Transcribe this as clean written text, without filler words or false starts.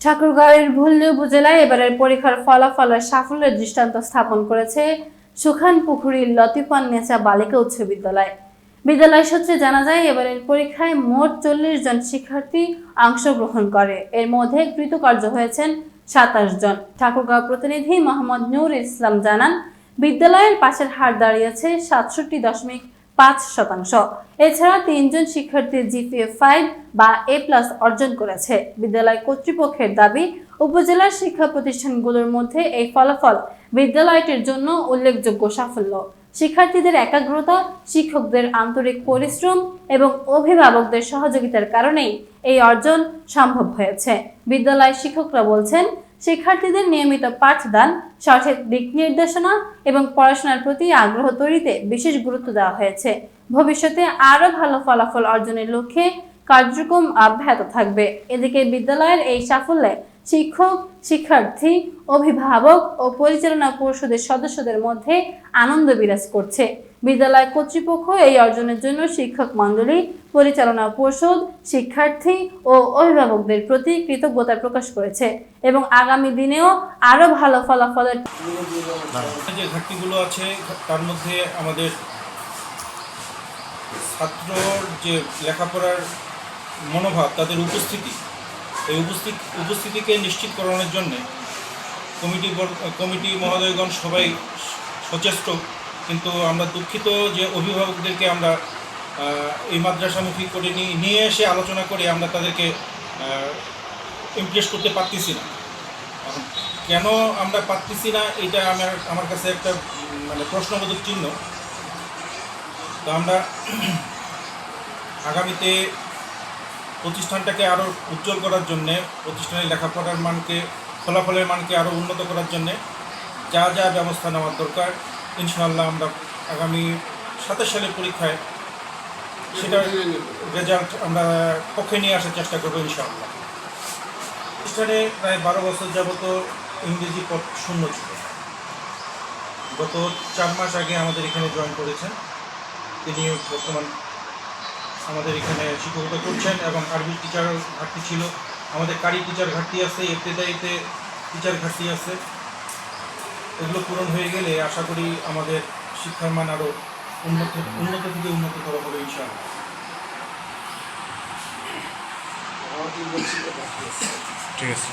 ঠাকুরগাঁওয়ের ভুল্লি উপজেলায় এবারের পরীক্ষার ফলাফলের সাফল্যের দৃষ্টান্ত স্থাপন করেছে সুখানপুকুরীর লতিফান্নেছা বালিকা উচ্চ বিদ্যালয়। বিদ্যালয় সূত্রে জানা যায়, এবারের পরীক্ষায় মোট 40 জন শিক্ষার্থী অংশগ্রহণ করে। এর মধ্যে কৃতকার্য হয়েছেন 27 জন। ঠাকুরগাঁও প্রতিনিধি মোহাম্মদ নূর ইসলাম জানান, বিদ্যালয়ের পাশের হার দাঁড়িয়েছে 67.5%। এছাড়া 3 জন শিক্ষার্থী GPA 5 বা A+ অর্জন করেছে। বিদ্যালয় কর্তৃপক্ষের দাবি, উপজেলার শিক্ষা প্রতিষ্ঠানগুলোর মধ্যে এই ফলাফল বিদ্যালয়টির জন্য উল্লেখযোগ্য সাফল্য। শিক্ষার্থীদের একাগ্রতা, শিক্ষকদের আন্তরিক পরিশ্রম এবং অভিভাবকদের সহযোগিতার কারণেই এই অর্জন সম্ভব হয়েছে। বিদ্যালয়ের শিক্ষকরা বলছেন, শিক্ষার্থীদের নিয়মিত পাঠদান, সঠিক দিক নির্দেশনা এবং পড়াশোনার প্রতি আগ্রহ তৈরিতে বিশেষ গুরুত্ব দেওয়া হয়েছে। ভবিষ্যতে আরও ভালো ফলাফল অর্জনের লক্ষ্যে কার্যক্রম অব্যাহত থাকবে। এদিকে বিদ্যালয়ের এই সাফল্যে শিক্ষক, শিক্ষার্থী, অভিভাবক ও পরিচালনা পরিষদের সদস্যদের মধ্যে আনন্দ বিরাজ করছে। বিদ্যালয় কর্তৃপক্ষ এই অর্জনের জন্য শিক্ষক মণ্ডলী, পরিচালনা পরিষদ, শিক্ষার্থী ও অভিভাবকদের প্রতি কৃতজ্ঞতা প্রকাশ করেছে এবং আগামী দিনেও আরো ভালো ফলাফলের যে ঘাটতিগুলো আছে তার মধ্যে আমাদের ছাত্রর যে লেখাপড়ার মনোভাব, তাদের এই উপস্থিতিকে নিশ্চিত করানোর জন্য কমিটি মহোদয়গণ সবাই সচেষ্ট, কিন্তু আমরা দুঃখিত যে অভিভাবকদেরকে আমরা এই মাদ্রাসামুখী করে নিয়ে এসে আলোচনা করে আমরা তাদেরকে ইমপ্রেস করতে পারতেছি না। এখন কেন আমরা পারতেছি না, এটা আমার কাছে একটা প্রশ্নবোধক চিহ্ন। তো আমরা আগামীতে প্রতিষ্ঠানটাকে আরও উজ্জ্বল করার জন্যে, প্রতিষ্ঠানের লেখাপড়ার মানকে, ফলাফলের মানকে আরও উন্নত করার জন্যে যা যা ব্যবস্থা নেওয়ার দরকার, ইনশাআল্লাহ আমরা আগামী 27 সালের পরীক্ষায় সেটার রেজাল্ট আমরা পক্ষে নিয়ে আসার চেষ্টা করবো ইনশাআল্লাহ। প্রতিষ্ঠানে প্রায় 12 বছর যাবত ইংরেজি পদ শূন্য ছিল। গত 4 মাস আগে আমাদের এখানে জয়েন করেছেন। তিনি বর্তমান আমাদের এখানে শিক্ষকতা করছেন এবং আরবি টিচার ঘাটতি ছিল, আমাদের কারি টিচার ঘাটতি আছে, ইবতেদায়ীতে টিচার ঘাটতি আছে। এগুলো পূরণ হয়ে গেলে আশা করি আমাদের শিক্ষার মান আরও উন্নত থেকে উন্নততর হবে ইনশাআল্লাহ। ঠিক আছে।